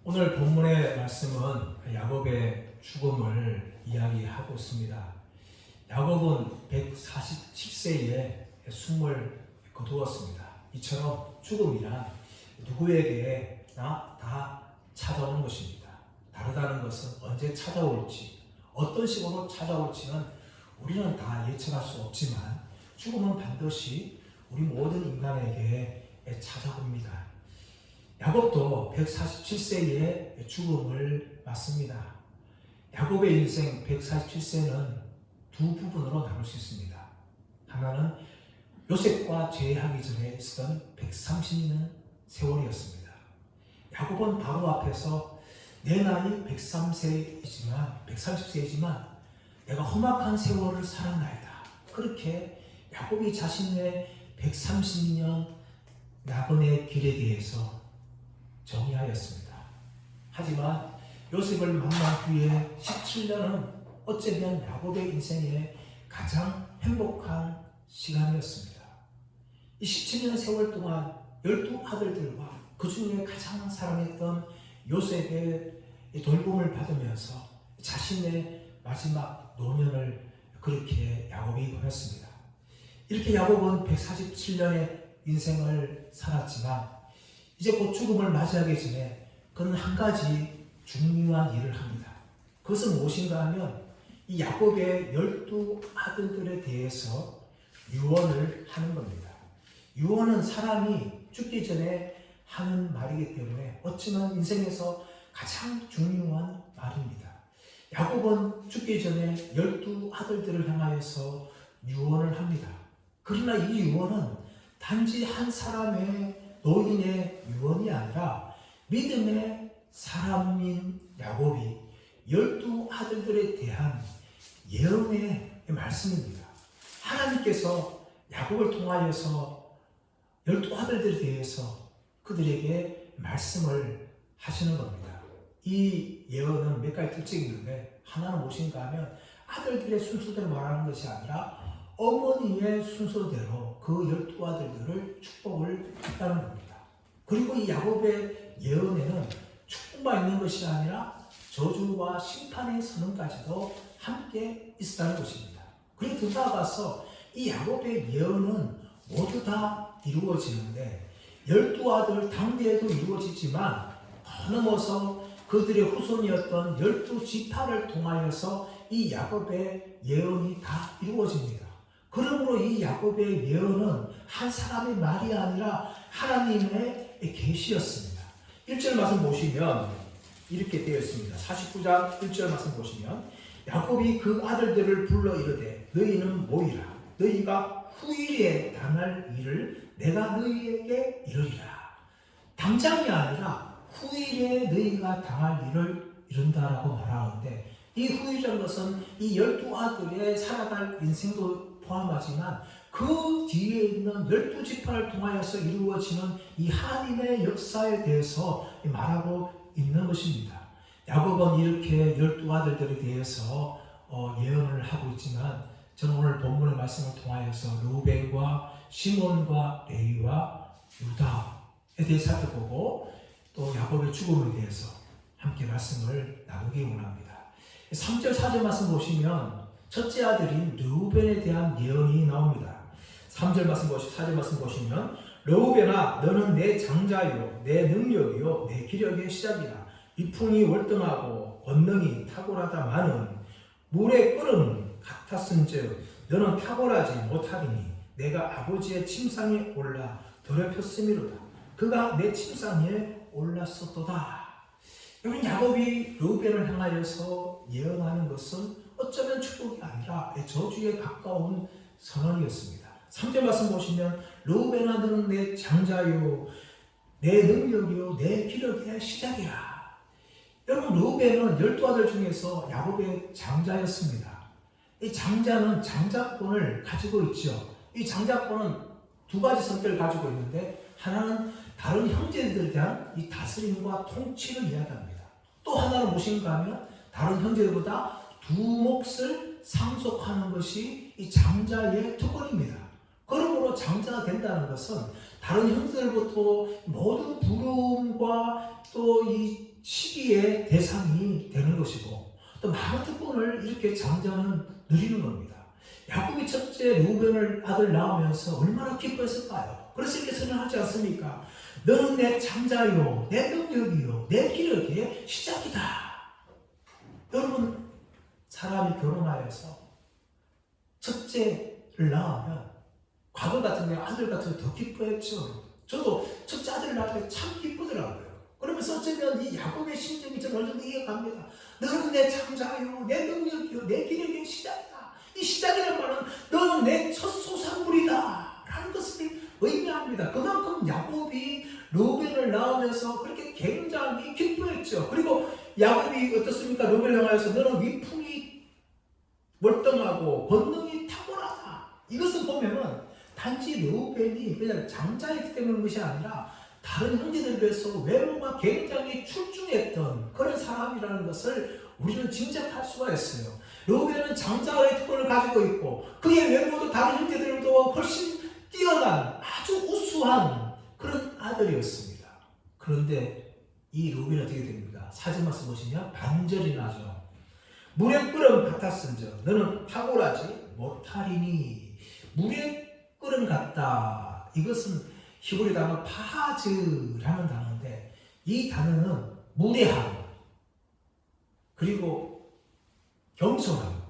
오늘 본문의 말씀은 야곱의 죽음을 이야기하고 있습니다. 야곱은 147세에 숨을 거두었습니다. 이처럼 죽음이란 누구에게나 다 찾아오는 것입니다. 다르다는 것은 언제 찾아올지, 어떤 식으로 찾아올지는 우리는 다 예측할 수 없지만 죽음은 반드시 우리 모든 인간에게 찾아옵니다. 야곱도 147세에 죽음을 맞습니다. 야곱의 인생 147세는 두 부분으로 나눌 수 있습니다. 하나는 요셉과 제하기 전에 있었던 130년 세월이었습니다. 야곱은 바로 앞에서 내 나이 130세이지만 내가 험악한 세월을 살았나이다. 그렇게 야곱이 자신의 130년 나그네 길에 대해서 정의하였습니다. 하지만 요셉을 만난 후에 17년은 어쩌면 야곱의 인생의 가장 행복한 시간이었습니다. 이 17년 세월 동안 12아들들과 그 중에 가장 사랑했던 요셉의 돌봄을 받으면서 자신의 마지막 노년을 그렇게 야곱이 보냈습니다. 이렇게 야곱은 147년의 인생을 살았지만 이제 곧 죽음을 맞이하기 전에 그는 한 가지 중요한 일을 합니다. 그것은 무엇인가 하면 이 야곱의 12아들들에 대해서 유언을 하는 겁니다. 유언은 사람이 죽기 전에 하는 말이기 때문에 어쩌면 인생에서 가장 중요한 말입니다. 야곱은 죽기 전에 12아들들을 향하여서 유언을 합니다. 그러나 이 유언은 단지 한 사람의 노인의 유언이 아니라 믿음의 사람인 야곱이 12아들들에 대한 예언의 말씀입니다. 하나님께서 야곱을 통하여서 12아들들에 대해서 그들에게 말씀을 하시는 겁니다. 이 예언은 몇 가지 특징이 있는데 하나는 무엇인가 하면 아들들의 순서대로 말하는 것이 아니라 어머니의 순서대로 그 12아들들을 축복을 했다는 겁니다. 그리고 이 야곱의 예언에는 축복만 있는 것이 아니라 저주와 심판의 선언까지도 함께 있었다는 것입니다. 그리고 더 나아가서 이 야곱의 예언은 모두 다 이루어지는데 12아들 당대에도 이루어지지만 더 넘어서 그들의 후손이었던 12지파를 통하여서 이 야곱의 예언이 다 이루어집니다. 그러므로 이 야곱의 예언은 한 사람의 말이 아니라 하나님의 계시였습니다. 1절 말씀 보시면 이렇게 되어 있습니다. 49장 1절 말씀 보시면 야곱이 그 아들들을 불러 이르되 너희는 모이라. 너희가 후일에 당할 일을 내가 너희에게 이르리라. 당장이 아니라 후일에 너희가 당할 일을 이룬다라고 말하는데 이 후일이라는 것은 이 12아들의 살아갈 인생도 포함하지만 그 뒤에 있는 12지파를 통하여서 이루어지는 이 하나님의 역사에 대해서 말하고 있는 것입니다. 야곱은 이렇게 12아들들에 대해서 예언을 하고 있지만 저는 오늘 본문의 말씀을 통하여서 르우벤과 시몬과 레위와 유다에 대해서 살펴보고 또 야곱의 죽음에 대해서 함께 말씀을 나누기 원합니다. 3절 4절 말씀 보시면 첫째 아들인 르우벤에 대한 예언이 나옵니다. 3절 말씀 보시면 4절 말씀 보시면 르우벤아 너는 내 장자요 내 능력이요 내 기력의 시작이라. 위풍이 월등하고 권능이 탁월하다마는 물의 끓음 같았은즉 너는 탁월하지 못하리니 내가 아버지의 침상에 올라 더럽혔음이로다. 그가 내 침상 위에 올랐었도다. 여러분 야곱이 르우벤을 향하여서 예언하는 것은 어쩌면 축복이 아니라 저주에 가까운 선언이었습니다. 3절 말씀 보시면 르우벤아 너는 내 장자요 내 능력이요 내 기력의 시작이라. 여러분 르우벤은 12아들 중에서 야곱의 장자였습니다. 이 장자는 장자권을 가지고 있죠. 이 장자권은 두 가지 성격을 가지고 있는데 하나는 다른 형제들에 대한 이 다스림과 통치를 이야기합니다. 또 하나는 무엇인가 하면 다른 형제들보다 두 몫을 상속하는 것이 이 장자의 특권입니다. 그러므로 장자가 된다는 것은 다른 형제들부터 모든 부러움과 또 이 시기의 대상이 되는 것이고 또 많은 특권을 이렇게 장자는 누리는 겁니다. 야곱이 첫째 르우벤을 아들 낳으면서 얼마나 기뻐했을까요? 그래서 이렇게 선언하지 않습니까? 너는 내 장자요, 내 능력이요, 내 기력의 시작이다. 여러분, 사람이 결혼하여서 첫째를 낳으면 과거 같은 경우 아들 같은 더 기뻐했죠. 저도 첫째 아들을 낳을 때 참 기쁘더라고요. 그러면서 어쩌면 이 야곱의 심정이 저는 어느 정도 이해갑니다. 너는 내 장자요, 내 능력이요, 내 기력의 시작이다. 이 시작이라는 말은 너는 내 첫 소산물이다 라는 것을 의미합니다. 그만큼 야곱이 르우벤을 낳으면서 그렇게 굉장히 기뻐했죠. 그리고 야곱이 어떻습니까? 르우벤을 향하여서 너는 위풍이 월등하고 권능이 탁월하다. 이것을 보면은 단지 르우벤이 그냥 장자이기 때문인 것이 아니라 다른 형제들에 비해서 외모가 굉장히 출중했던 그런 사람이라는 것을 우리는 짐작할 수가 있어요. 르우벤은 장자의 특권을 가지고 있고 그의 외모도 다른 형제들보다 훨씬 뛰어난 아주 우수한 그런 아들이었습니다. 그런데 이 르우벤은 어떻게 됩니까? 사진 말씀 보시면 반절이 나죠. 물에 끓음 같았은즉 너는 탁월하지 못하리니. 물에 끓음 같다. 이것은 히브리 단어 파하즈라는 단어인데 이 단어는 무례함 그리고 겸손함,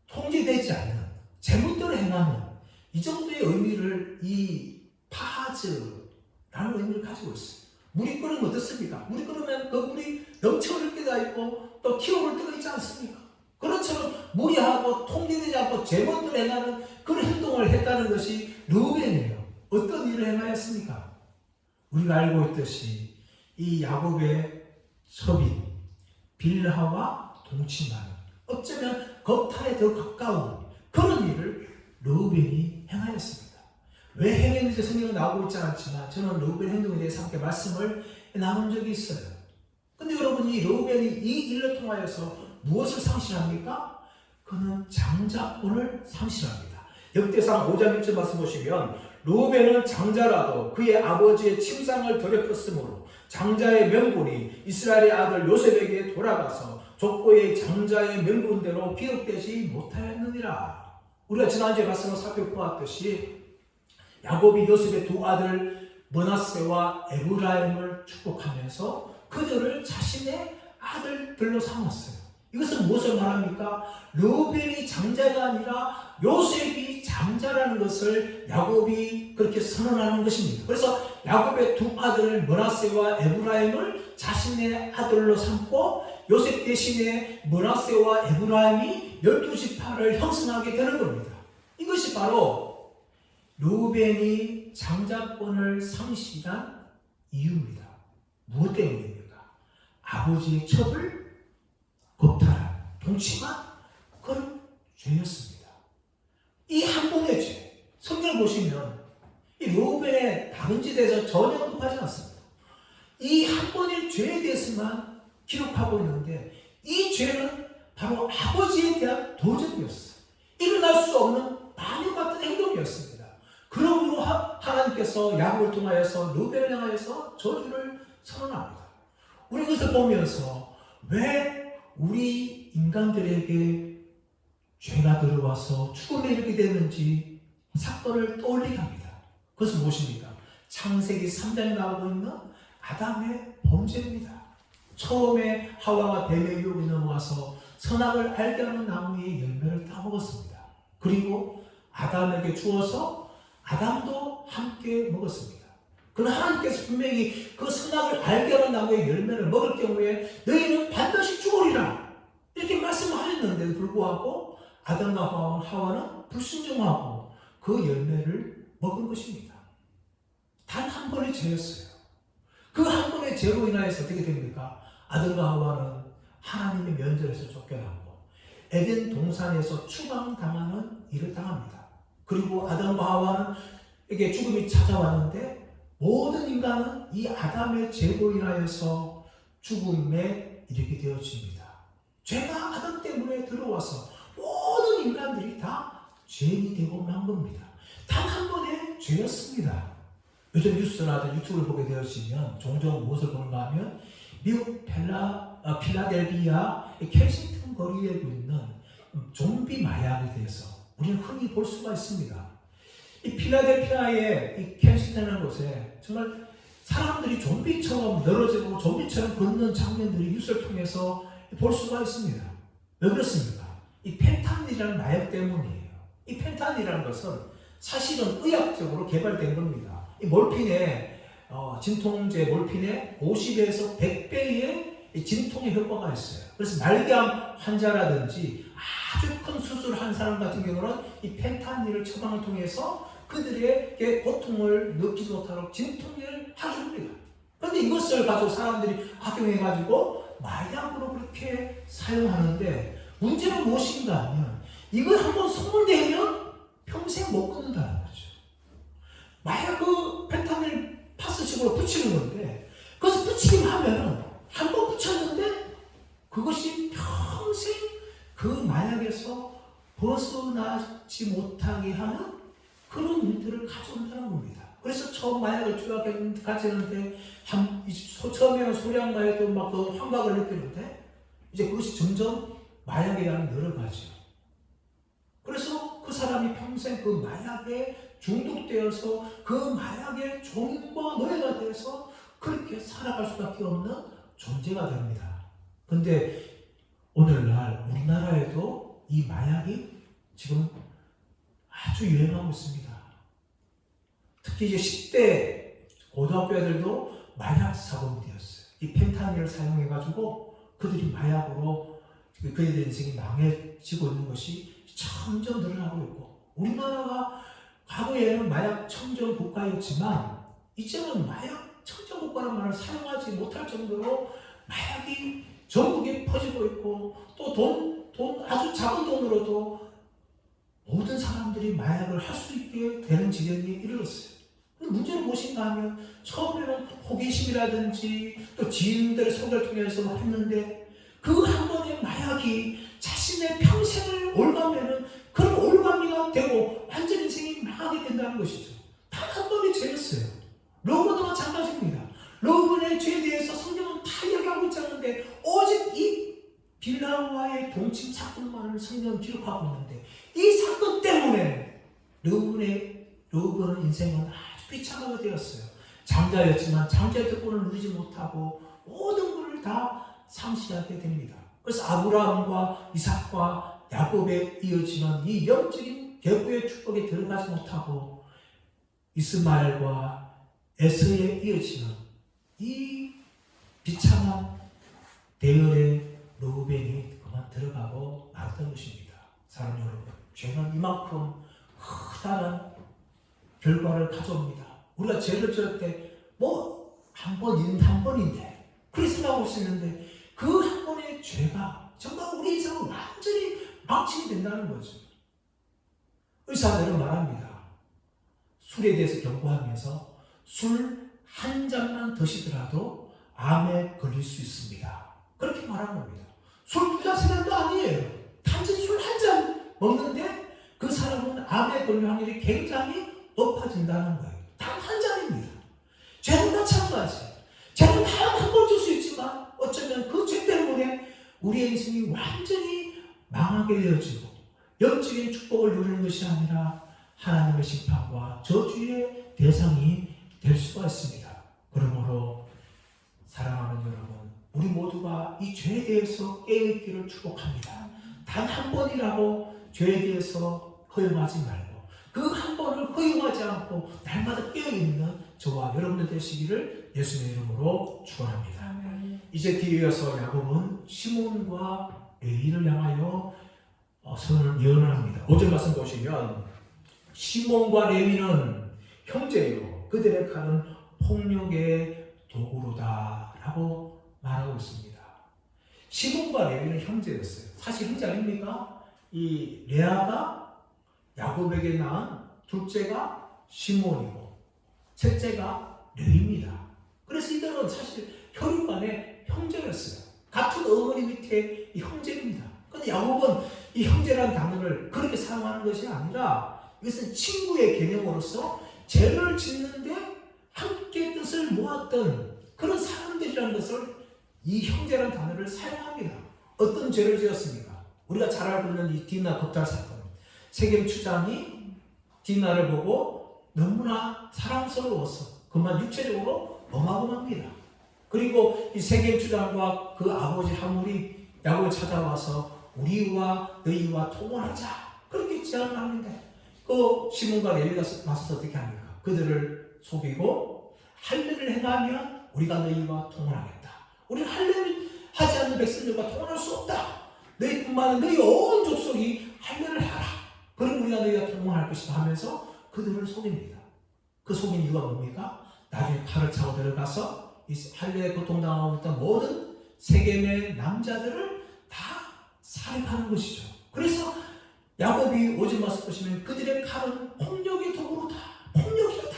통제되지 않는, 제멋대로 행하는 이 정도의 의미를 이 파하즈라는 의미를 가지고 있어요. 물이 끓으면 어떻습니까? 물이 끓으면 그 물이 넘쳐흐를 때가 있고 또 튀어오를 때가 있지 않습니까? 그렇처럼 무리하고 통제되지 않고 제멋대로 행하는 그런 행동을 했다는 것이 르우벤이에요. 어떤 일을 행하였습니까? 우리가 알고 있듯이 이 야곱의 첩인 빌하와 동침하는 어쩌면 겁탈에 더 가까운 그런 일을 르우벤이 행하였습니다. 왜 행했는지 성경은 나오고 있지 않지만 저는 르우벤 행동에 대해서 함께 말씀을 나눈 적이 있어요. 근데 여러분 이 르우벤이 이 일을 통하여서 무엇을 상실합니까? 그는 장자권을 상실합니다. 역대상 5장 1절 말씀 보시면 르우벤은 장자라도 그의 아버지의 침상을 더럽혔으므로 장자의 명분이 이스라엘의 아들 요셉에게 돌아가서 족보의 장자의 명분대로 기록되지 못하였느니라. 우리가 지난주에 말씀을 살펴보았듯이 야곱이 요셉의 두 아들 므낫세와 에브라임을 축복하면서 그들을 자신의 아들들로 삼았어요. 이것은 무엇을 말합니까? 르우벤이 장자가 아니라 요셉이 장자라는 것을 야곱이 그렇게 선언하는 것입니다. 그래서 야곱의 두 아들 므낫세와 에브라임을 자신의 아들로 삼고 요셉 대신에 므낫세와 에브라임이 12지파를 형성하게 되는 겁니다. 이것이 바로 르우벤이 장자권을 상실한 이유입니다. 무엇 때문입니까? 아버지의 첩을 겁탈한 동침한 그런 죄였습니다. 이 한 번의 죄, 성경을 보시면 이 르우벤의 다른 지대에서 전혀 언급하지 않습니다. 이 한 번의 죄에 대해서만 기록하고 있는데 이 죄는 바로 아버지에 대한 도전이었어요. 일어날 수 없는 마녀 같은 행동이었습니다. 그러므로 하나님께서 야곱을 통하여서 르우벤을 향하여서 저주를 선언합니다. 우리 그것을 보면서 왜 우리 인간들에게 죄가 들어와서 죽음에 이르게 되는지 사건을 떠올리게 합니다. 그것은 무엇입니까? 창세기 3장에 나오고 있는 아담의 범죄입니다. 처음에 하와가 뱀의 유혹에 넘어와서 선악을 알게 하는 나무의 열매를 따먹었습니다. 그리고 아담에게 주어서 아담도 함께 먹었습니다. 그러나 하나님께서 분명히 그 선악을 알게 하는 나무의 열매를 먹을 경우에 너희는 반드시 죽으리라 이렇게 말씀하셨는데도 불구하고 아담과 하와는 불순종하고 그 열매를 먹은 것입니다. 단 한 번의 죄였어요. 그 한 번의 죄로 인하여서 어떻게 됩니까? 아담과 하와는 하나님의 면전에서 쫓겨나고 에덴 동산에서 추방당하는 일을 당합니다. 그리고 아담과 하와는 에게 죽음이 찾아왔는데 모든 인간은 이 아담의 죄로 인하여서 죽음에 이르게 되어집니다. 죄가 아담 때문에 들어와서 모든 인간들이 다 죄인이 되고 만 겁니다. 단 한 번의 죄였습니다. 요즘 뉴스나 유튜브를 보게 되어지면 종종 무엇을 보는가 하면 미국 필라델피아 켄싱턴 거리에 있는 좀비 마약에 대해서 우리는 흔히 볼 수가 있습니다. 이 필라델피아의 이 켄싱턴이라는 곳에 정말 사람들이 좀비처럼 늘어지고 좀비처럼 걷는 장면들이 뉴스를 통해서 볼 수가 있습니다. 왜 그렇습니까? 이 펜타닐이라는 마약 때문이에요. 이 펜타닐이라는 것은 사실은 의학적으로 개발된 겁니다. 이 몰핀의 진통제 몰핀의 50에서 100배의 진통의 효과가 있어요. 그래서 말기암 환자라든지 아주 큰 수술한 사람 같은 경우는 이 펜타닐을 처방을 통해서 그들에게 고통을 느끼지 못하도록 진통제를 해줍니다. 그런데 이것을 가지고 사람들이 악용해가지고 마약으로 그렇게 사용하는데 문제는 무엇인가 하면 이걸 한번 손대면 평생 못 끊는다는 거죠. 마약 펜타닐 파스식으로 붙이는 건데 그것을 붙이기만 하면 한 번 붙였는데 그것이 평생 그 마약에서 벗어나지 못하게 하는 그런 일들을 가져온다는 겁니다. 그래서 처음 마약을 가지는데 처음에는 소량 마약도 막 그 환각을 느끼는데 이제 그것이 점점 마약의 양이 늘어가죠. 그래서 그 사람이 평생 그 마약에 중독되어서 그 마약의 종과 노예가 되어서 그렇게 살아갈 수밖에 없는 존재가 됩니다. 그런데 오늘날 우리나라에도 이 마약이 지금 아주 유행하고 있습니다. 특히 이제 10대 고등학교 애들도 마약 사범이 되었어요. 이 펜타닐을 사용해가지고 그들이 마약으로 그들의 인생이 망해지고 있는 것이 점점 늘어나고 있고 우리나라가 과거에는 마약 청정 국가였지만 이제는 마약 청정 국가라는 말을 사용하지 못할 정도로 마약이 전국에 퍼지고 있고 또 돈 아주 작은 돈으로도 모든 사람들이 마약을 할 수 있게 되는 지경에 이르렀어요. 문제는 무엇인가 하면 처음에는 호기심이라든지 또 지인들의 소개를 통해서 했는데 그 한 번의 마약이 자신의 평생을 올가면은 그런 올가미가 되고 완전 인생이 망하게 된다는 것이죠. 단 한 번의 죄였어요. 로브도 마찬가지입니다. 로브의 죄에 대해서 성경은 다 이야기하고 있지 않은데 오직 이 빌라와의 동침 사건만을 성경은 기록하고 있는데 이 사건 때문에 로브는 인생은 아주 비참하게 되었어요. 장자였지만 장자의 특권을 누리지 못하고 모든 것을 다 상실하게 됩니다. 그래서 아브라함과 이삭과 야곱에 이어지는 이 영적인 계보의 축복에 들어가지 못하고 이스마엘과 에서에 이어지는 이 비참한 대열의 르우벤이 그만 들어가고 말았던 것입니다. 사랑하는 여러분, 죄는 이만큼 커다란 결과를 가져옵니다. 우리가 죄를 지을 때 뭐 한 번인데 그렇게 생각하고 있었는데 그 한 번의 죄가 정말 우리 인생을 완전히 망치게 된다는 거죠. 의사들은 말합니다. 술에 대해서 경고하면서 술 한 잔만 드시더라도 암에 걸릴 수 있습니다. 그렇게 말하는 겁니다. 술 2잔, 3잔도 아니에요. 단지 술 한 잔 먹는데 그 사람은 암에 걸릴 확률이 굉장히 높아진다는 거예요. 단 한 잔입니다. 죄는 마찬가지. 죄는 단 한 번 줄 수 있지만 어쩌면 그 죄 때문에 우리의 인생이 완전히 망하게 되어지고 영적인 축복을 누리는 것이 아니라 하나님의 심판과 저주의 대상이 될 수가 있습니다. 그러므로 사랑하는 여러분, 우리 모두가 이 죄에 대해서 깨어있기를 축복합니다. 단 한 번이라도 죄에 대해서 허용하지 말고 그 한 번을 허용하지 않고 날마다 깨어있는 저와 여러분들 되시기를 예수님의 이름으로 축원합니다. 이제 뒤이어서 야곱은 시몬과 레위를 향하여 선을 예언을 합니다. 5절 말씀 보시면 시몬과 레위는 형제요 그들의 칼은 폭력의 도구로다 라고 말하고 있습니다. 시몬과 레위는 형제였어요. 사실 형제 아닙니까? 이 레아가 야곱에게 낳은 둘째가 시몬이고 셋째가 레위입니다. 그래서 이들은 사실 혈육간의 형제였어요. 같은 어머니 밑에 이 형제입니다. 그런데 야곱은 이 형제라는 단어를 그렇게 사용하는 것이 아니라 이것은 친구의 개념으로서 죄를 짓는데 함께 뜻을 모았던 그런 사람들이라는 것을 이 형제라는 단어를 사용합니다. 어떤 죄를 지었습니까? 우리가 잘 알고 있는 이 디나 겁탈 사건. 세겜 추장이 디나를 보고 너무나 사랑스러웠어. 그만 육체적으로 어마어마합니다. 그리고 이 세겜 추장과 그 아버지 하물이 야곱을 찾아와서 우리와 너희와 통혼하자 그렇게 제안을 하는데 그 시몬과 레위가 나서서 어떻게 합니까? 그들을 속이고 할례를 행하면 우리가 너희와 통혼하겠다. 우리는 할례를 하지 않는 백성들과 통혼할 수 없다. 너희뿐만 아니라 너희 온 족속이 할례를 하라. 그럼 우리가 너희와 통혼할 것이다 하면서 그들을 속입니다. 그 속인 이유가 뭡니까? 나중에 칼을 차고 들어가서 이 할례에 고통당하고 있던 모든 세겜의 남자들을 다 살해하는 것이죠. 그래서 야곱이 오직 말씀 보시면 그들의 칼은 폭력의 도구로다. 폭력이다.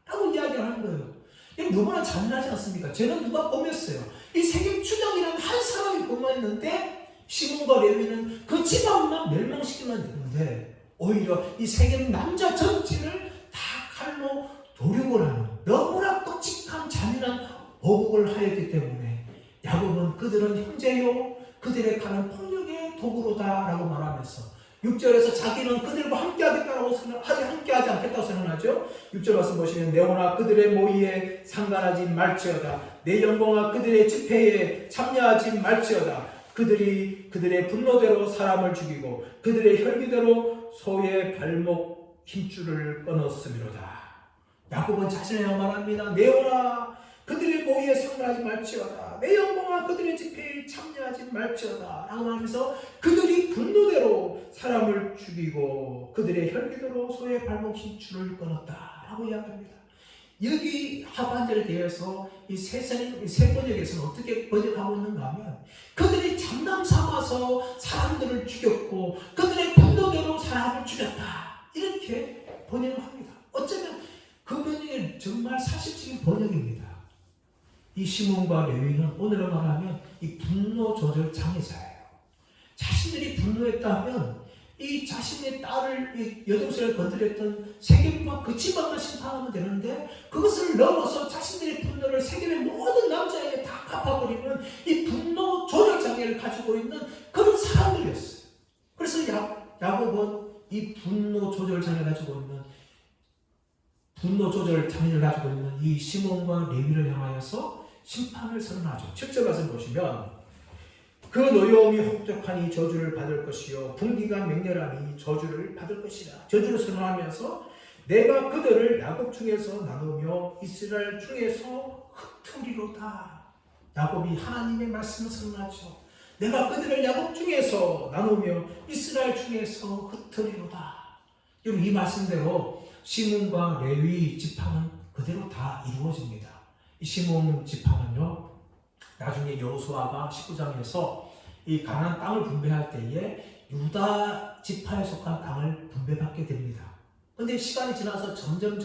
라고 이야기를 하는 거예요. 이게 너무나 잔인하지 않습니까? 쟤는 누가 범했어요. 이 세겜 추장이라는 한 사람이 범했는데 시몬과 레위는 그 집안만 멸망시키면 되는데 오히려 이 세겜 남자 전체를 다 칼로 도륙을 하는 너무나 끔찍한 잔인한 보복을 하였기 때문에 야곱은 그들은 형제요 그들의 칼은 폭력의 도구로다 라고 말하면서 6절에서 자기는 그들과 함께하겠다고 함께하지 않겠다고 선언하죠. 6절 말씀 보시면 내 혼아 그들의 모의에 상관하지 말지어다. 내 영광아 그들의 집회에 참여하지 말지어다. 그들이 그들의 분노대로 사람을 죽이고 그들의 혈기대로 소의 발목 힘줄을 끊었음이로다. 야곱은 자신에게 말합니다. 내 혼아 그들의 모의에 상관하지 말지어다. 내 영광아 그들의 집회에 참여하지 말지어다 라고 하면서 그들이 분노대로 사람을 죽이고 그들의 혈기대로 소의 발목 힘줄을 끊었다 라고 이야기합니다. 여기 하반절에 대해서 이 세 번역에서는 어떻게 번역하고 있는가 하면 그들이 장남 삼아서 사람들을 죽였고 그들의 분노대로 사람을 죽였다 이렇게 번역을 합니다. 어쩌면 그 번역이 정말 사실적인 번역입니다. 이 시몬과 레위는 오늘로 말하면 이 분노 조절 장애자예요. 자신들이 분노했다면 이 자신의 딸을 이 여동생을 건드렸던 세겜과 그 집안만 심판하면 되는데 그것을 넘어서 자신들의 분노를 세겜의 모든 남자에게 다 갚아버리는 이 분노 조절 장애를 가지고 있는 그런 사람들이었어요. 그래서 야곱은 이 분노 조절 장애를 가지고 있는 이 시몬과 레위를 향하여서 심판을 선언하죠. 7절 말씀 보시면 그 노여움이 혹독하니 저주를 받을 것이요 분기가 맹렬하니 저주를 받을 것이라. 저주를 선언하면서 내가 그들을 야곱 중에서 나누며 이스라엘 중에서 흩으리로다. 야곱이 하나님의 말씀을 선언하죠. 내가 그들을 야곱 중에서 나누며 이스라엘 중에서 흩으리로다. 여러분 이 말씀대로 시몬과 레위 지파는 그대로 다 이루어집니다. 이 시몬 지파는요 나중에 여호수아가 19장에서 이 가나안 땅을 분배할 때에 유다 지파에 속한 땅을 분배받게 됩니다. 그런데 시간이 지나서 점점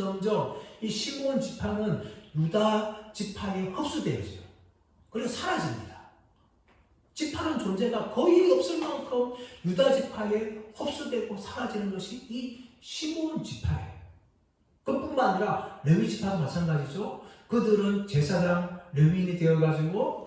이 시몬 지파는 유다 지파에 흡수되어져요. 그리고 사라집니다. 지파는 존재가 거의 없을 만큼 유다 지파에 흡수되고 사라지는 것이 이 시몬 지파예요. 그뿐만 아니라 레위 지파도 마찬가지죠. 그들은 제사장 레위인이 되어가지고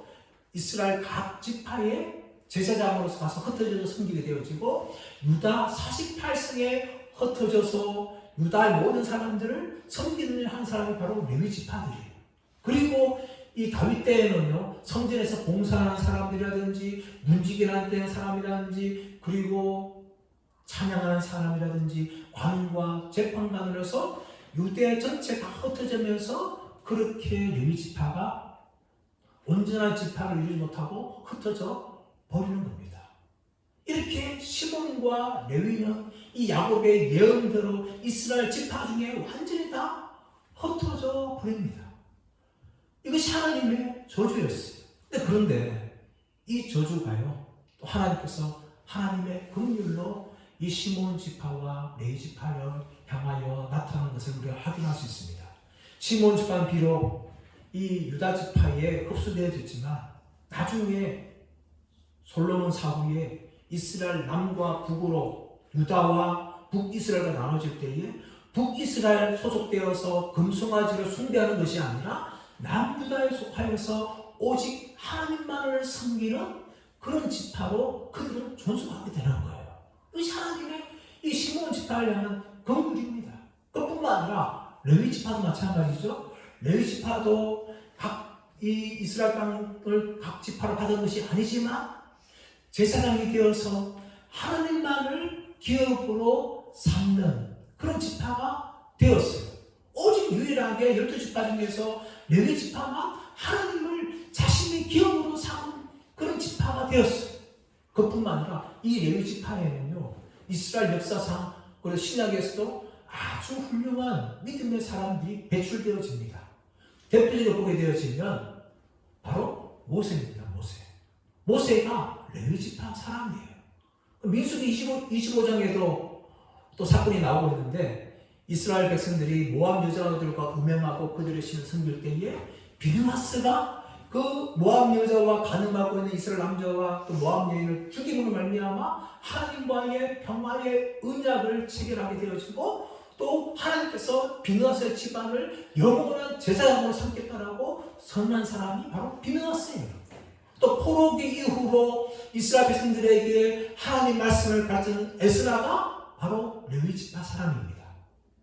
이스라엘 각 지파의 제사장으로서 가서 흩어져서 섬기게 되어지고 유다 48성에 흩어져서 유다의 모든 사람들을 섬기는 한 사람이 바로 레위 지파들이에요. 그리고 이 다윗 때에는요 성전에서 봉사하는 사람들이라든지 문지기라는 사람이라든지 그리고 찬양하는 사람이라든지 관과 재판관을 해서 유대 전체 다 흩어지면서 그렇게 레위 지파가 온전한 지파를 이루지 못하고 흩어져 버리는 겁니다. 이렇게 시몬과 레위는 이 야곱의 예언대로 이스라엘 지파 중에 완전히 다 흩어져 버립니다. 이것이 하나님의 저주였어요. 그런데 이 저주가요 또 하나님께서 하나님의 긍휼로 이 시몬 지파와 레위 지파를 향하여 나타난 것을 우리가 확인할 수 있습니다. 시몬 지파는 비록 이 유다 지파에 흡수되어졌지만 나중에 솔로몬 사후에 이스라엘 남과 북으로 유다와 북이스라엘가 나눠질 때에 북이스라엘 소속되어서 금송아지를 숭배하는 것이 아니라 남유다에 속하여서 오직 하나님만을 섬기는 그런 지파로 그들은 존속하게 되는 거예요. 이것이 하나님의 이 시몬 지파를 향한 긍휼입니다. 그뿐만 아니라 레위 지파도 마찬가지죠. 레위 지파도 각 이 이스라엘 땅을 각 지파로 받은 것이 아니지만 제사장이 되어서 하나님만을 기업으로 삼는 그런 지파가 되었어요. 오직 유일하게 12지파 중에서 레위 지파만 하나님을 자신의 기업으로 삼은 그런 지파가 되었어요. 그뿐만 아니라 이 레위 지파에는요, 이스라엘 역사상 그리고 신약에서도 아주 훌륭한 믿음의 사람들이 배출되어집니다. 대표적으로 보게 되어지면 바로 모세입니다. 모세가 레위 지파 사람이에요. 민수기 25장에도 또 사건이 나오고 있는데 이스라엘 백성들이 모압 여자들과 음행하고 그들의 신을 섬길 때에 비느하스가 그 모압 여자와 간음하고 있는 이스라엘 남자와 또 모압 여인을 죽임으로 말미암아 하나님과의 평화의 언약을 체결하게 되어지고 또 하나님께서 비느하스의 집안을 영원한 제사장으로 삼겠다라고 선언한 사람이 바로 비느하스예요. 또 포로기 이후로 이스라엘 백성들에게 하나님 말씀을 가르치는 에스라가 바로 레위 지파 사람입니다.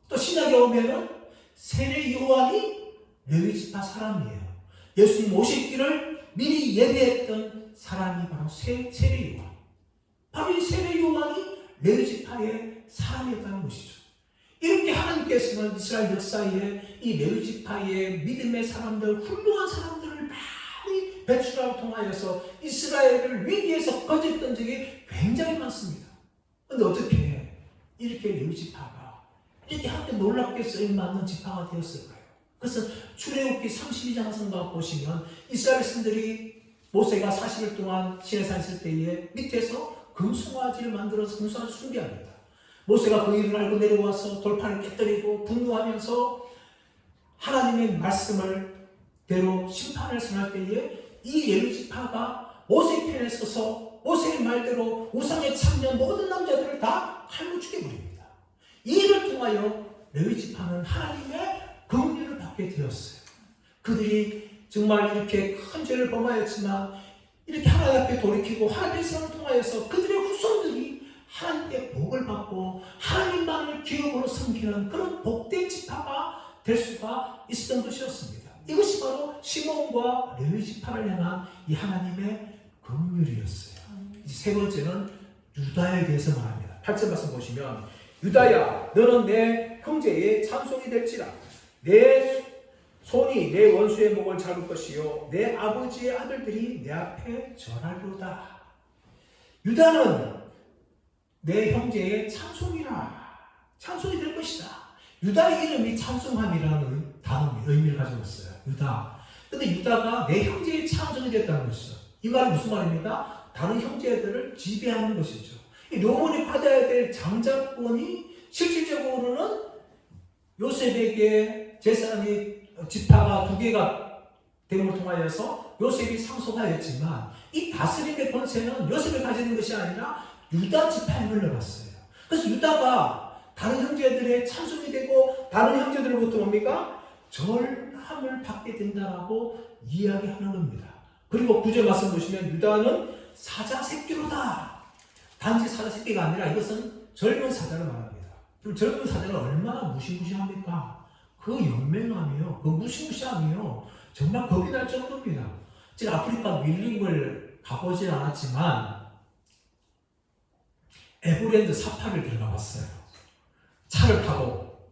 또 신약에 오면은 세례 요한이 레위 지파 사람이에요. 예수님 오실 길을 미리 예배했던 사람이 바로 세례 요한. 바로 이 세례 요한이 레위 지파의 사람이었다는 것이죠. 이렇게 하나님께서는 이스라엘 역사에 이 레위 지파의 믿음의 사람들, 훌륭한 사람들을 많이 배출하고 통하여서 이스라엘을 위기에서 건졌던 적이 굉장히 많습니다. 그런데 어떻게 이렇게 레위 지파가 이렇게 하나님께 놀랍게 쓰임받는 지파가 되었을까요? 그래서 출애굽기 32장 성경 보시면 이스라엘 백성들이 모세가 40일 동안 시내산에 있을 때에 밑에서 금송아지를 만들어서 금송아지 숭배합니다. 모세가 그 일을 알고 내려와서 돌판을 깨뜨리고 분노하면서 하나님의 말씀을 대로 심판을 선할 때에 이 레위 지파가 모세 편에 서서 모세의 말대로 우상에 참여한 모든 남자들을 다 칼로 죽여버립니다. 이 일을 통하여 레위 지파는 하나님의 긍휼을 받게 되었어요. 그들이 정말 이렇게 큰 죄를 범하였지만 이렇게 하나님 앞에 돌이키고 하나님의 성을 통하여서 그들의 후손들이 하나님께 복을 받고 하나님만을 기업으로 섬기는 그런 복된 지파가 될 수가 있었던 것이었습니다. 이것이 바로 시몬과 레위 지파를 향한 이 하나님의 긍휼이었어요. 세 번째는 유다에 대해서 말합니다. 8절 말씀 보시면 유다야 너는 내 형제의 찬송이 될지라 내 손이 내 원수의 목을 잡을 것이요 내 아버지의 아들들이 내 앞에 절하리로다. 유다는 내 형제의 찬송이라 찬송이 될 것이다. 유다의 이름이 찬송함이라는 단어 의미를 가지고 있어요. 유다. 근데 유다가 내 형제의 찬송이 됐다는 것이죠. 이 말은 무슨 말입니까? 다른 형제들을 지배하는 것이죠. 르몬이 받아야 될 장자권이 실질적으로는 요셉에게 재산이 지파가 두 개가 됨을 통하여서 요셉이 상속하였지만 이 다스림의 권세는 요셉이 가지는 것이 아니라 유다 지파에 물려갔어요. 그래서 유다가 다른 형제들의 찬송이 되고 다른 형제들로부터 뭡니까? 절함을 받게 된다라고 이야기하는 겁니다. 그리고 9절 말씀 보시면 유다는 사자 새끼로다. 단지 사자 새끼가 아니라 이것은 젊은 사자를 말합니다. 그럼 젊은 사자는 얼마나 무시무시합니까? 그 연맹함이요, 그 무시무시함이요, 정말 겁이 날 정도입니다. 제가 아프리카 밀림을 가보진 않았지만 에버랜드 사파를 들어가 봤어요. 차를 타고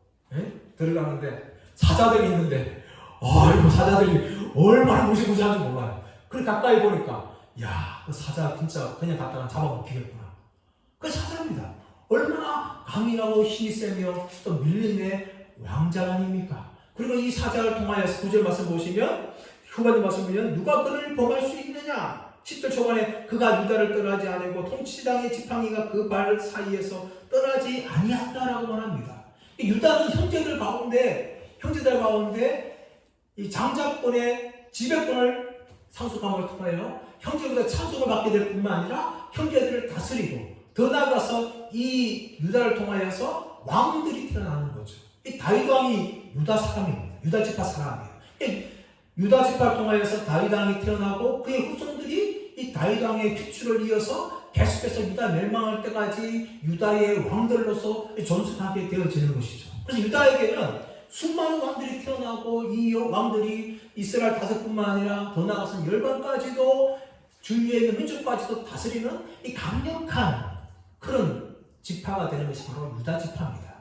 들어가는데 사자들이 있는데 이거 사자들이 얼마나 무시무시한지 몰라요. 그래 가까이 보니까 야, 그 사자 진짜 그냥 갖다가 잡아먹히겠구나. 그 사자입니다. 얼마나 강인하고 힘이 세며 또 밀림의 왕자가 아닙니까? 그리고 이 사자를 통하여서 9절 말씀 보시면 후반의 말씀 보면 누가 그를 범할 수 있느냐? 10절 초반에 그가 유다를 떠나지 않고 통치당의 지팡이가 그 발 사이에서 떠나지 아니한다라고 말합니다. 유다는 형제들 가운데 이 장자권의 지배권을 상속함을 통하여 형제보다 찬송을 받게 될 뿐만 아니라 형제들을 다스리고 더 나아가서 이 유다를 통하여서 왕들이 태어나는 거죠. 이 다윗 왕이 유다 사람입니다. 유다 지파 사람이에요. 유다 지파를 통하여서 다윗 왕이 태어나고 그의 후손들이 이 다윗 왕의 핏줄을 이어서 계속해서 유다 멸망할 때까지 유다의 왕들로서 존속하게 되어지는 것이죠. 그래서 유다에게는 수많은 왕들이 태어나고 이 왕들이 이스라엘 5뿐만 아니라 더 나아가서는 열방까지도 주위에 있는 민족까지도 다스리는 이 강력한 그런 지파가 되는 것이 바로 유다 지파입니다.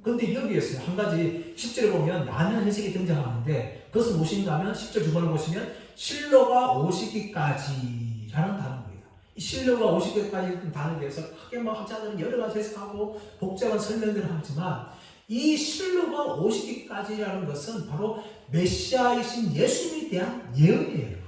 그런데 여기에서 한 가지 10절에 보면 라는 해석이 등장하는데 그것은 무엇인가 하면 10절 주번을 보시면 실로가 오시기까지라는 단어입니다. 이 실로가 오시기까지라는 단어에 대해서 크게 학자들은 여러 가지 해석하고 복잡한 설명들을 하지만 이 실로가 오시기까지라는 것은 바로 메시아이신 예수님에 대한 예언이에요.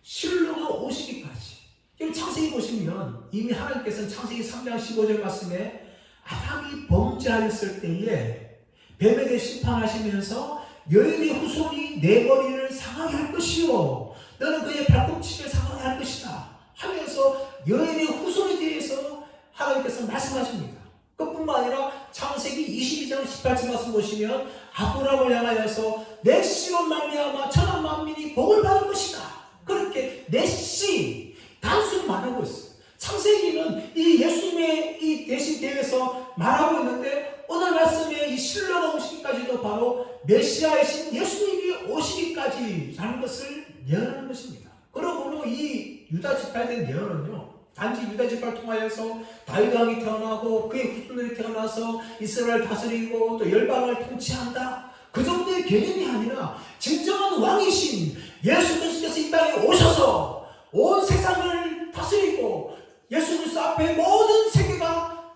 실로가 오시기까지. 여기 창세기 보시면 이미 하나님께서는 창세기 3장 15절 말씀에 아담이 범죄하였을 때에 뱀에 대해 심판하시면서 여인의 후손이 내 머리를 상하게 할 것이요 너는 그의 발꿈치를 상하게 할 것이다 하면서 여인의 후손에 대해서 하나님께서 말씀하십니다. 그뿐만 아니라 창세기 22장 18절 말씀 보시면 아브라함을 향하여서 내 씨로 말미암아 천하 만민이 복을 받을 것이다. 그렇게 내 씨 단순히 말하고 있어요. 창세기는 이 예수님의 이 대신 대해서 말하고 있는데 오늘 말씀에 이 실로가 오시기까지도 바로 메시아이신 예수님이 오시기까지라는 것을 예언하는 것입니다. 그러므로 이 유다 지파에 대한 예언은요 단지 유다 지파를 통하여서 다윗 왕이 태어나고 그의 후손들이 태어나서 이스라엘을 다스리고 또 열방을 통치한다 그 정도의 개념이 아니라 진정한 왕이신 예수 그리스도께서 이 땅에 오셔서 온 세상을 다스리고 예수 그리스도 앞에 모든 세계가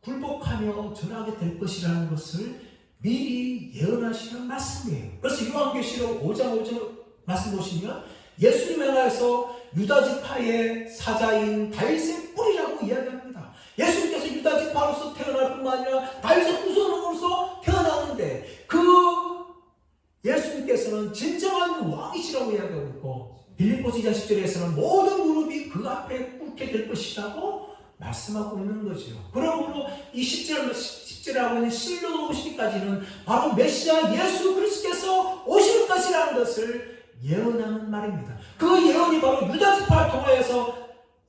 굴복하며 절하게 될 것이라는 것을 미리 예언하시는 말씀이에요. 그래서 요한계시록 5장 5절 말씀 보시면 예수님에 대해서 유다 지파의 사자인 다윗의 뿌리라고 이야기합니다. 예수님께서 유다 지파로서 태어날 뿐만 아니라 다윗의 후손으로서 태어나는데 그 예수님께서는 진정한 왕이시라고 이야기하고 있고 빌립보서 2장 10절에서는 모든 무릎이 그 앞에 꿇게 될 것이라고 말씀하고 있는 거죠. 그러므로 이 10절에 하고 있는 실로가 오시기까지는 바로 메시아 예수 그리스도께서 오실 것이라는 것을 예언하는 말입니다. 그 예언이 바로 유다 지파를 통하여서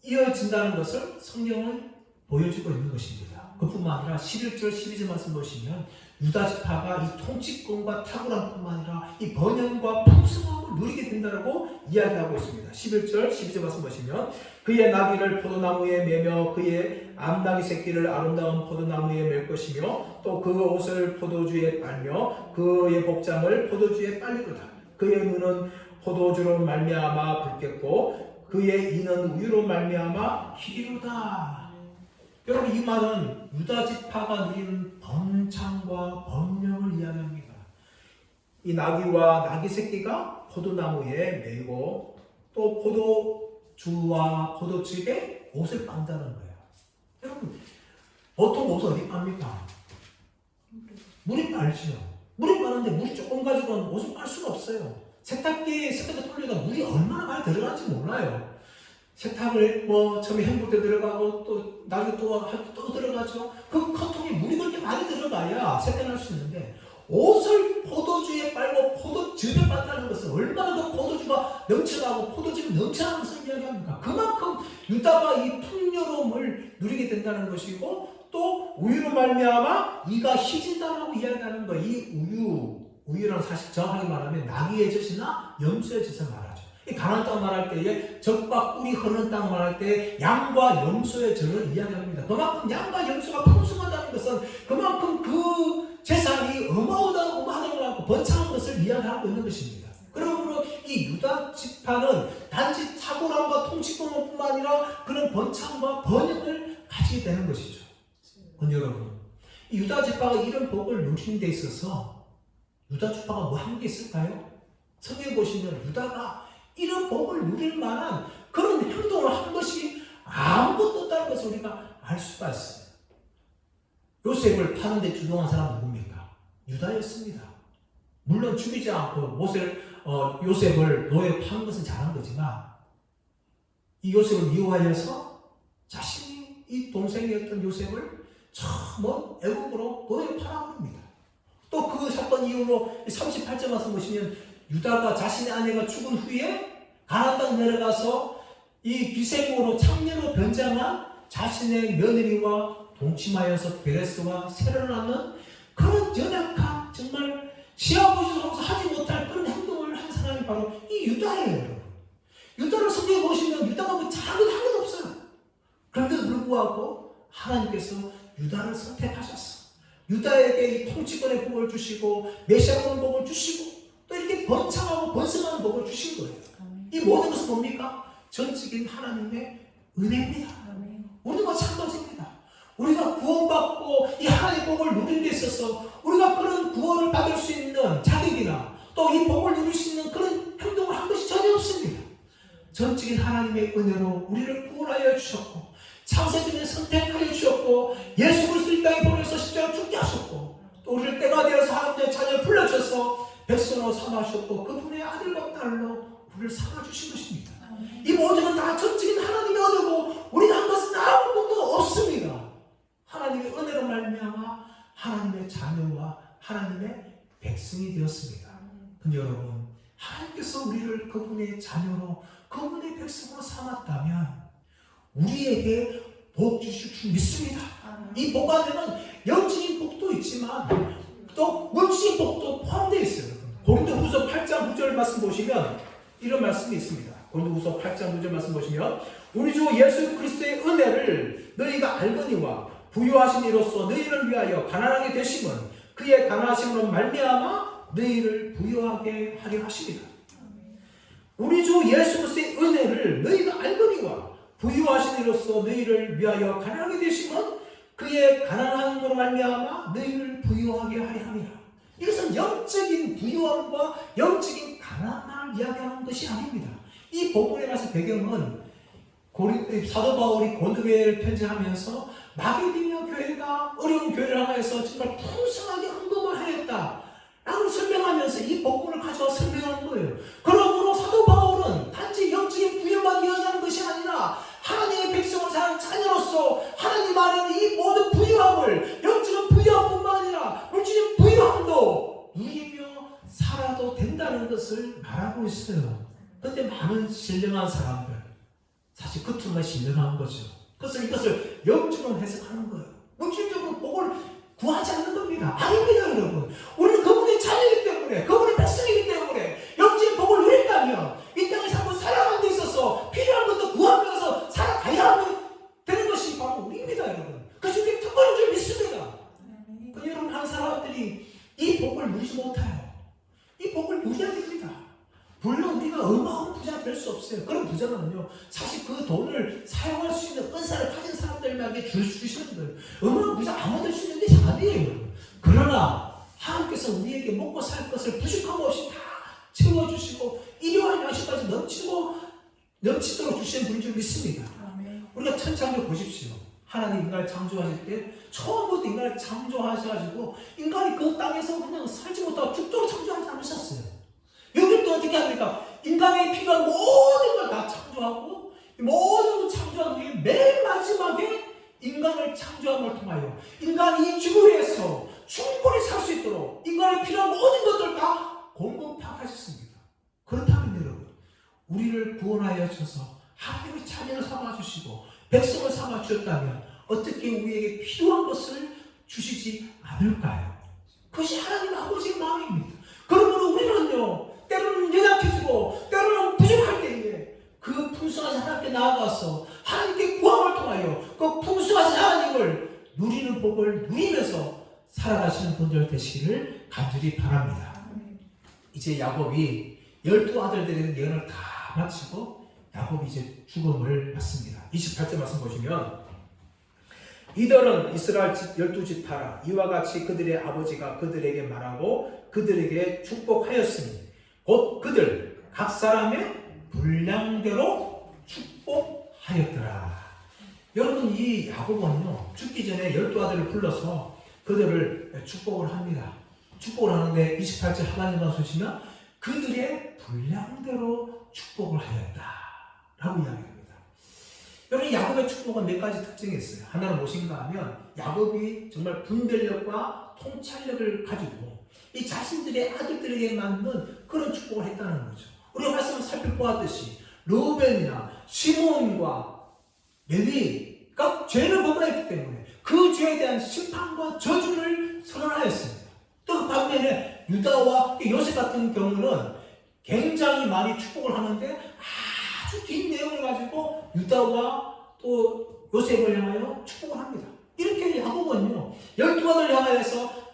이어진다는 것을 성경은 보여주고 있는 것입니다. 그뿐만 아니라 11절 12절 말씀 보시면 유다 지파가 이 통치권과 탁월함뿐만 아니라 이 번영과 풍성함을 누리게 된다고 이야기하고 있습니다. 11절 12절 말씀 보시면 그의 나귀를 포도나무에 매며 그의 암나귀 새끼를 아름다운 포도나무에 맬 것이며 또 그 옷을 포도주에 빨며 그의 복장을 포도주에 빨리거다. 그의 눈은 포도주로 말미암아 붉겠고 그의 이는 우유로 말미암아 희리로다. 여러분 이 말은 유다 지파가 누리는 번창과 번영을 이야기합니다. 이 나귀와 나귀 새끼가 포도나무에 매고 또 포도주와 포도즙에 옷을 빤다는 거예요. 여러분 보통 옷을 어디 빱니까? 물이 빨죠. 물이 빠는데 물이 조금 가지고는 옷을 빨 수가 없어요. 세탁기에 돌리다가 물이 얼마나 많이 들어가는지 몰라요. 세탁을 처음에 헹굴 때 들어가고 또 나중에 또 들어가죠. 그 커통에 물이 그렇게 많이 들어가야 세탁을 할 수 있는데 옷을 포도주에 빨고 포도즙에 빤다는 것은 얼마나 그 포도주가 넘쳐나고 포도즙이 넘쳐나는 것을 이야기합니까? 그만큼 유다가 이 풍요로움을 누리게 된다는 것이고 또 우유로 말미암아 이가 희진다라고 이야기하는 거. 이 우유라는 사실 정확하게 말하면 나귀의 젖이나 염소의 젖을 말하죠. 이 가나안 땅 말할 때에 젖과 꿀이 흐르는 땅 말할 때 양과 염소의 젖을 이야기합니다. 그만큼 양과 염소가 풍성하다는 것은 그만큼 그 재산이 어마어마하다고 번창한 것을 이야기하고 있는 것입니다. 그러므로 이 유다 지파는 단지 탁월함과 통치권뿐만 아니라 그런 번창과 번영을 가지게 되는 것이죠. 여러분, 이 유다 지파가 이런 복을 누리는 데 있어서 유다 지파가 뭐 한 게 있을까요? 성경에 보시면 유다가 이런 복을 누릴 만한 그런 행동을 한 것이 아무것도 없다는 것을 우리가 알 수가 있어요. 요셉을 파는 데 주동한 사람은 누굽니까? 유다였습니다. 물론 죽이지 않고 요셉을 노예로 파는 것은 잘한 거지만 이 요셉을 미워하여서 자신이 이 동생이었던 요셉을 애국으로 노예로 팔아버립니다. 또 그 사건 이후로 38절 말씀 보시면 유다가 자신의 아내가 죽은 후에 가나안 땅 내려가서 이 기생으로 창녀로 변장한 자신의 며느리와 동침하여서 베레스와 세를 낳는 그런 연약한 정말 시아버지로서 하지 못할 그런 행동을 한 사람이 바로 이 유다예요, 여러분. 유다를 성경에 보시면 유다가 뭐 잘한 것 하나도 없어요. 그런데도 불구하고 하나님께서 유다를 선택하셨어. 유다에게 이 통치권의 복을 주시고 메시아권의 복을 주시고 또 이렇게 번창하고 번성하는 복을 주신 거예요. 이 모든 것은 뭡니까? 전적인 하나님의 은혜입니다. 우리도 마찬가지입니다. 우리가 구원받고 이 하나님의 복을 누리는 데 있어서 우리가 그런 구원을 받을 수 있는 자격이나 또 이 복을 누릴 수 있는 그런 행동을 한 것이 전혀 없습니다. 전적인 하나님의 은혜로 우리를 구원하여 주셨고 창세전에 선택하여 주셨고 예수 그리스도 이 땅에 보내서 십자가에 죽게 하셨고 또 우리를 때가 되어서 하나님의 자녀를 불러주셔서 백성으로 삼아주셨고 그분의 아들과 딸로 우리를 삼아주신 것입니다. 이 모든 건 다 전적인 하나님의 은혜고 우리가 한 것은 아무것도 없습니다. 하나님의 은혜로 말미암아 하나님의 자녀와 하나님의 백성이 되었습니다. 근데 여러분, 하나님께서 우리를 그분의 자녀로 그분의 백성으로 삼았다면 우리에게 복 주실 줄 믿습니다. 이 복 안에는 영적인 복도 있지만 또 물질적인 복도 포함되어 있어요. 고린도후서 8장 9절 말씀 보시면 이런 말씀이 있습니다. 고린도후서 8장 9절 말씀 보시면 우리 주 예수 그리스도의 은혜를 너희가 알거니와 부유하신 이로써 너희를 위하여 가난하게 되심은 그의 가난하심으로 말미암아 너희를 부유하게 하려 하십니다. 우리 주 예수 그리스도의 은혜를 너희가 알거니와 부유하신 이로써 너희를 위하여 가난하게 되심은 그의 가난함으로 말미암아 너희를 부유하게 하려 함이라. 이것은 영적인 부유함과 영적인 가난을 이야기하는 것이 아닙니다. 이 본문의 말씀 배경은 사도 바울이 고린도교회를 편지하면서 마게도냐 교회가 어려운 교회를 향해서 정말 풍성하게 헌금을 하였다 라고 설명하면서 이 본문을 가져와 설명하는 거예요. 그러므로 사도 바울은 단지 영적인 부유만 이야기하는 것이 아니라 하나님의 백성을 사는 자녀로서 하나님 안에는 이 모든 부유함을 영적인 부유함뿐만 아니라 물질적인 부유함도 누리며 살아도 된다는 것을 말하고 있어요. 그런데 많은 신령한 사람들 사실 겉으로만 신령한 거죠. 그래서 이것을 영적으로 해석하는 거예요. 물질적으로 복을 구하지 않는 겁니다. 아닙니다, 여러분. 우리는 그분의 자녀이기 때문에, 그분의 백성이기 때문에 영적인 복을 누린다면 이 땅에 살고 살아가는 데 있어서 필요한 것도 구하면서 살아가야 하면 되는 것이 바로 우리입니다, 여러분. 그래서 이게 특권인 줄 믿습니다. 근데 여러분, 한 사람들이 이 복을 누리지 못해요. 이 복을 누려야 됩니다. 물론 우리가 어마어마한 부자가 될 수 없어요. 그런 부자는요, 사실 그 돈을 사용할 수 있는 은사를 가진 사람들에게 주시는 거예요. 어마어마한 부자 아무도 될 수 있는 것이 아니에요. 그러나 하나님께서 우리에게 먹고 살 것을 부족함 없이 다 채워주시고 일용할 양식까지 넘치도록 주시는 분인 줄 믿습니다. 우리가 천창조 보십시오. 하나님 인간을 창조하실 때 처음부터 인간을 창조하셔가지고 인간이 그 땅에서 그냥 살지 못하고 죽도록 창조하지 않으셨어요. 여기 또 어떻게 합니까? 인간에 필요한 모든 걸 다 창조하고 모든 걸 창조한 후에 맨 마지막에 인간을 창조함을 통하여 인간이 이 지구에서 충분히 살 수 있도록 인간에 필요한 모든 것들 다 공급하셨습니다. 그렇다면 여러분, 우리를 구원하여 주셔서 하나님의 자녀를 삼아주시고 백성을 삼아주셨다면 어떻게 우리에게 필요한 것을 주시지 않을까요? 그것이 하나님 아버지의 마음입니다. 그러므로 우리는요, 때로는 연약해지고 때로는 부족할 때에 그 풍성하신 하나님께 나아가서 하나님께 구함을 통하여 그 풍성하신 하나님을 누리는 복을 누리면서 살아가시는 분들 되시기를 간절히 바랍니다. 이제 야곱이 12아들들의 예언을 다 마치고 야곱이 이제 죽음을 맞습니다. 28절 말씀 보시면 이들은 이스라엘 12지파라 이와 같이 그들의 아버지가 그들에게 말하고 그들에게 축복하였으니 곧 그들 각 사람의 분량대로 축복하였더라. 여러분, 이 야곱은요, 죽기 전에 12아들을 불러서 그들을 축복을 합니다. 축복을 하는데 28절 하반절만 보시면 그들의 분량대로 축복을 하였다 라고 이야기합니다. 여러분, 야곱의 축복은 몇 가지 특징이 있어요. 하나는 무엇인가 하면 야곱이 정말 분별력과 통찰력을 가지고 이 자신들의 아들들에게 맞는 그런 축복을 했다는 거죠. 우리가 말씀을 살펴보았듯이 루벤이나 시몬과 레위가 죄를 범하였기 때문에 그 죄에 대한 심판과 저주를 선언하였습니다. 또 그 반면에 유다와 요셉 같은 경우는 굉장히 많이 축복을 하는데 아주 긴 내용을 가지고 유다와 또 요셉을 향하여 축복을 합니다. 이렇게 야곱은요 12아들을 향하여서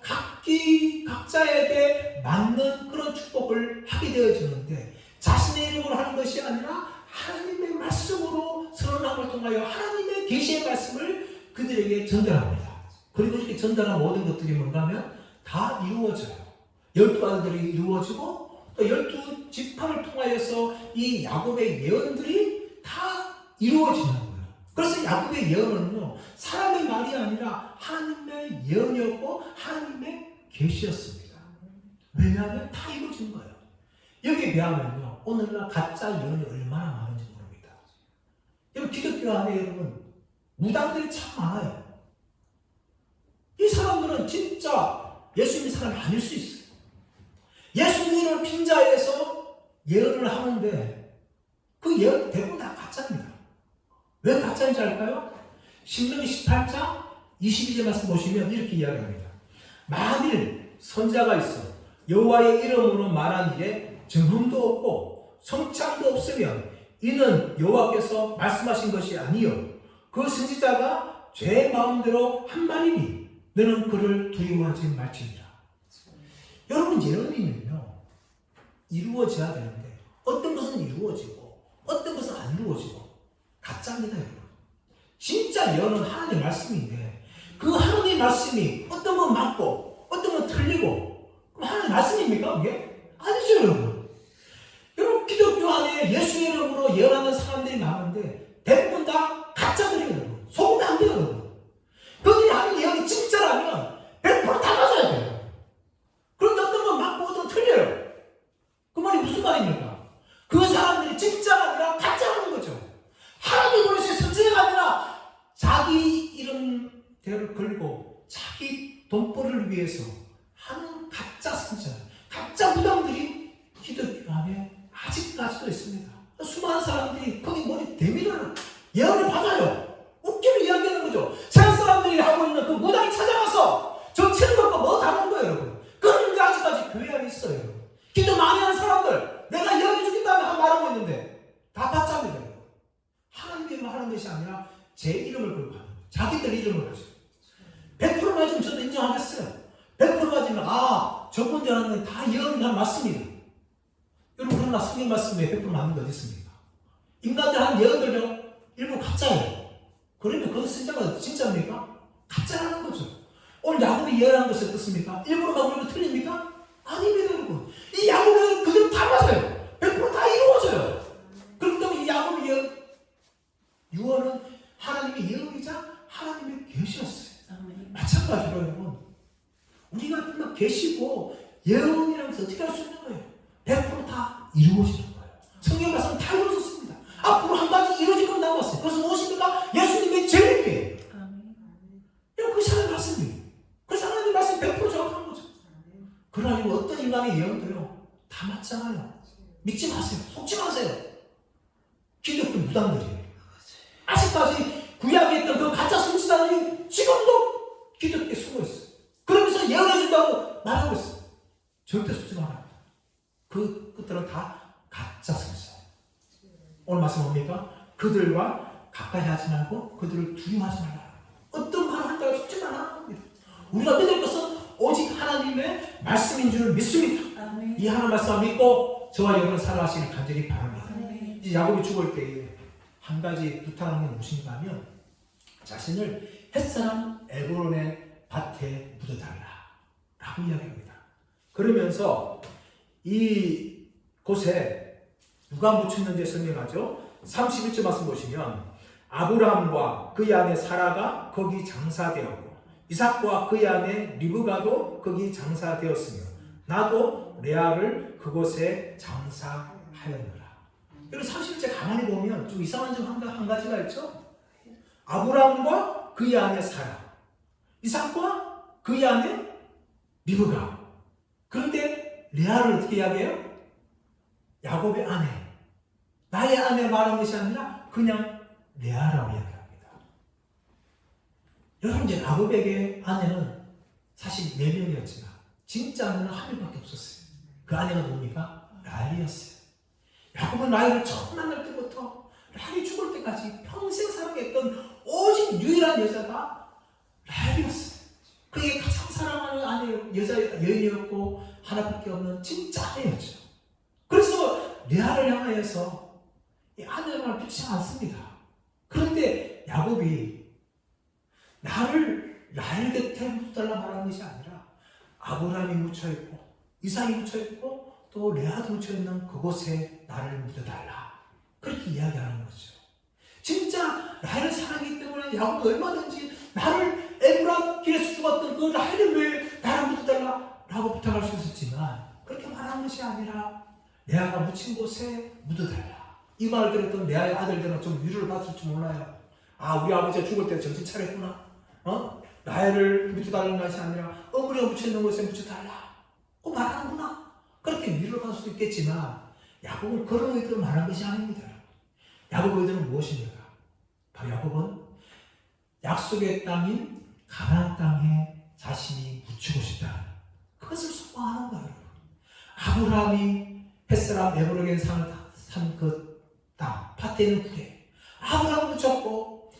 각자에게 맞는 그런 축복을 하게 되어지는데 자신의 이름으로 하는 것이 아니라 하나님의 말씀으로 선언함을 통하여 하나님의 계시의 말씀을 그들에게 전달합니다. 그리고 이렇게 전달한 모든 것들이 뭔가 하면 다 이루어져요. 12아들들이 이루어지고 또 12지파를 통하여서 이 야곱의 예언들이 다 이루어지는 거예요. 그래서 야곱의 예언은요 사람의 말이 아니라 하나님의 예언이었고 하나님의 계시였습니다. 왜냐하면 다 이루어진 거예요. 여기에 비하면요 오늘날 가짜 예언이 얼마나 많은지 모릅니다. 여러분 기독교 안에 여러분 무당들이 참 많아요. 이 사람들은 진짜 예수님의 사람이 아닐 수 있어요. 예수님을 빙자해서 예언을 하는데 그 예언 대부분 다 가짜입니다. 왜 가짜인지 알까요? 신명기 18장 22절 말씀 보시면 이렇게 이야기합니다. 만일 선자가 있어 여호와의 이름으로 말한 일에 증언도 없고 성창도 없으면 이는 여호와께서 말씀하신 것이 아니요 그 선지자가 제 마음대로 한 말이니 너는 그를 두려워하지 말지니라. 여러분 예언이면요 이루어져야 되는데 어떤 것은 이루어지고 어떤 것은 안 이루어지고 가짜입니다. 여러분 진짜 예언은 하나님의 말씀인데 그 하나님의 말씀이 어떤 건 맞고 어떤 건 틀리고 그럼 하나님의 말씀입니까? 그게? 아니죠. 여러분 여러분 기독교 안에 예수의 이름으로 예언하는 사람들이 많은데 대부분 다 가짜들이에요. 여러분 속으면 안 돼요. 여러분 그들이 하는 예언이 진짜라면 100% 다 맞아야 돼요. 그런데 어떤 건 맞고 어떤 건 틀려요. 그 말이 무슨 말입니까? 그 사람들이 진짜가 아니라 가짜라는 거죠. 하나님 그릇의 선지자가 아니라 자기 이름대로 걸고 자기 돈벌이를 위해서 하는 가짜 선지자, 가짜 무당들이 기독교 안에 아직까지도 있습니다. 수많은 사람들이 거기 머리 대밀어요. 예언을 받아요. 웃기는 이야기하는 거죠. 세상 사람들이 하고 있는 그 무당이 찾아가서 정치는 것과 뭐 다른 거예요, 여러분. 그런데 아직까지 교회 안에 있어요, 여러분. 기도 많이 하는 사람들, 내가 예언해 주겠다면 말하고 있는데 다 가짜입니다, 여러분. 하나님의 이름을 하는 것이 아니라 제 이름을 걸고 하는 거예요. 자기들 이름을 가지고. 100% 맞으면 저도 인정하겠어요. 100% 맞으면 저분들 하는 건 다 예언이 다 맞습니다. 여러분 그러나 성경 말씀에 100% 맞는 게 어디 있습니까? 인간들 하는 예언들요 일부 가짜예요. 그러면 그 선지자가 진짜입니까? 가짜라는 거죠. 오늘 야곱이 예언한 것이 어떻습니까? 일부러 가고 틀립니까? 아닙니다, 여러분. 이 야곱의 예언은 그대로 다 맞아요. 100% 다 이루어져요. 그렇기 때문에 이 야곱의 유언은 하나님의 예언이자 하나님의 계시였어요. 마찬가지로 여러분 우리가 막 계시고 예언이라는 것을 어떻게 할 수 있는 거예요? 100% 다 이루어지는 거예요. 성경 말씀은 다 이루어졌습니다. 앞으로 한 가지 이루어질 건 남았어요. 그것은 무엇입니까? 예수님의 재림이에요. 그것이 하나님의 말씀이에요. 그래서 하나님의 말씀이 100% 정확한 거죠. 그러나 어떤 인간의 예언도요 다 맞잖아요. 믿지 마세요. 속지 마세요. 기독교 무당들이에요. 아직까지 구약에 있던 그 가짜 선지자들이 지금도 기독교에 숨어있어요. 그러면서 예언해준다고 말하고 있어요. 절대 속지 말아요. 그것들은 다 가짜 선지자예요. 오늘 말씀 뭡니까? 그들과 가까이 하지 말고 그들을 두려워하지 말라. 어떤 말을 한다고 속지 말라는 겁니다. 우리가 믿을 것은 오직 하나님의 말씀인 줄 믿습니다. 아멘. 이 하나님 말씀을 믿고 저와 여러분 살아가시길 간절히 바랍니다. 이제 야곱이 죽을 때에 한 가지 부탁하는 게 무엇인가 하면 자신을 햇사람 에브론의 밭에 묻어달라 라고 이야기합니다. 그러면서 이 곳에 누가 묻혔는지 설명하죠. 31절 말씀 보시면 아브라함과 그의 아내 사라가 거기 장사되었고 이삭과 그의 아내 리브가도 거기 장사되었으며 나도 레아를 그곳에 장사하였노라. 여러분 30절 가만히 보면 좀 이상한 점 한 가지가 있죠. 아브라함과 그의 아내 사라, 이삭과 그의 아내 리브가 그런데 레아를 어떻게 이야기해요? 야곱의 아내, 나의 아내 말한 것이 아니라 그냥 레아라고 이야기합니다. 여러분, 이제 야곱에게 아내는 사실 4명이었지만 진짜 아내는 한 명밖에 없었어요. 그 아내가 누굽니까? 라헬이었어요. 야곱은 라헬을 처음 만날 때부터 라헬이 죽을 때까지 평생 사랑했던 오직 유일한 여자가 라헬이었어요. 그게 가장 사랑하는 아내, 여인이었고 하나밖에 없는 진짜 아내였죠. 그래서 레아를 향하여서 이 아내를 붙이지 않습니다. 그런데 야곱이 나를 라헬 곁에 묻어달라 말하는 것이 아니라 아브라함이 묻혀있고 이삭이 묻혀있고 또 레아도 묻혀있는 그곳에 나를 묻어달라, 그렇게 이야기하는 거죠. 진짜 라헬을 사랑하기 때문에 야곱은 얼마든지 나를 에브라 길에서 죽었던 그 라헬을 왜 나를 묻어달라 라고 부탁할 수 있었지만 그렇게 말하는 것이 아니라 레아가 묻힌 곳에 묻어달라, 이 말을 들었던 레아의 아들들은 좀 위로를 받을지 몰라요. 아, 우리 아버지가 죽을 때 정신 차렸구나. 라헬을 묻혀달라는 것이 아니라 어머니가 묻혀있는 곳에 묻혀달라 고 말하는구나, 그렇게 위로를 받을 수도 있겠지만 야곱은 그런 의도로 말한 것이 아닙니다. 야곱의 의도는 무엇입니까? 바로 야곱은 약속의 땅인 가나안 땅에 자신이 묻히고 싶다, 그것을 소망하는 거예요. 아브라함이 햇사람 에브라임 산을 산 그 땅, 밭에 있는 굴에 아브라함도 묻혔고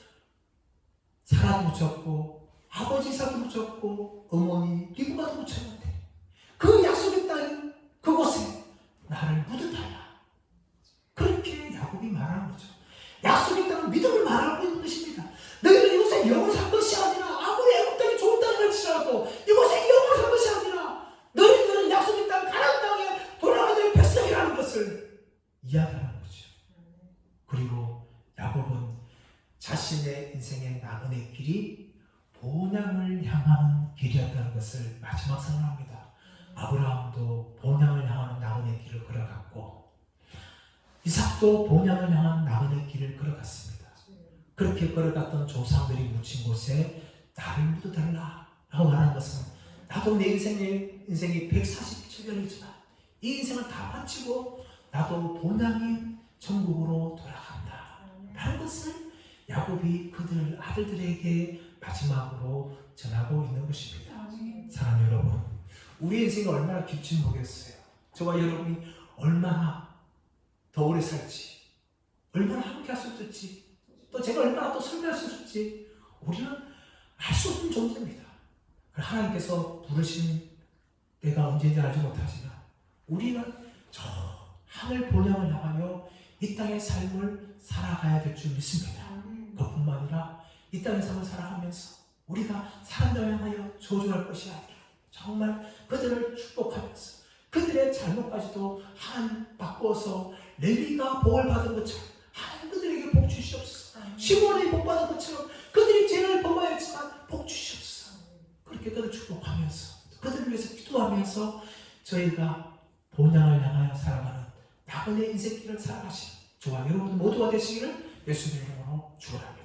사라도 묻혔고 아버지 이삭도 묻혔고 어머니 리브가도 묻혔는데 그 약속의 땅인 그곳에 나를 묻어달라, 그렇게 야곱이 말하는 거죠. 약속의 땅은 믿음을 말하고 있는 것입니다. 너희는 이곳에 영을 산 것이 아니라 아무리 애굽 땅이 좋은 땅이라 할지라도 이곳에 영을 산 것이 아니라 너희들은 약속의 땅 가나안 땅에 돌아가야 될 백성이라는 것을 이야기하는 거죠. 그리고 야곱은 자신의 인생의 나그네 길이 본향을 향하는 길이었다는 것을 마지막 선언합니다. 아브라함도 본향을 향하는 나그네 길을 걸어갔고 이삭도 본향을 향한 나그네 길을 걸어갔습니다. 그렇게 걸어갔던 조상들이 묻힌 곳에 나를 묻어달라 라고 말하는 것은 나도 내 인생이 147년이지만 이 인생을 다 바치고 나도 본향인 천국으로 돌아간다 라는 것을 야곱이 그들 아들들에게 마지막으로 전하고 있는 것입니다. 사랑하는 여러분, 우리 인생이 얼마나 깊지 모르겠어요. 저와 여러분이 얼마나 더 오래 살지, 얼마나 함께 할 수 있을지, 또 제가 얼마나 또 설명할 수 있을지 우리는 알 수 없는 존재입니다. 하나님께서 부르신 때가 언제인지 알지 못하지만 우리는 저 하늘 본향을 향하여 이 땅의 삶을 살아가야 될 줄 믿습니다. 그뿐만 아니라 이 땅의 삶을 살아가면서 우리가 사람들을 향하여 저주할 것이 아니라 정말 그들을 축복하면서 그들의 잘못까지도 하나님 바꾸어서 레위가 복을 받은 것처럼 하나님 그들에게 복 주시옵소서. 시므온이 복 받은 것처럼 그들이 죄를 범하였지만 복 주시옵소서. 그렇게 그들을 축복하면서 그들을 위해서 기도하면서 저희가 본향을 향하여 살아가는 나그네 인생길을 살아가시는 저와 여러분 모두가 되시기를 예수님의 이름으로 축원합니다.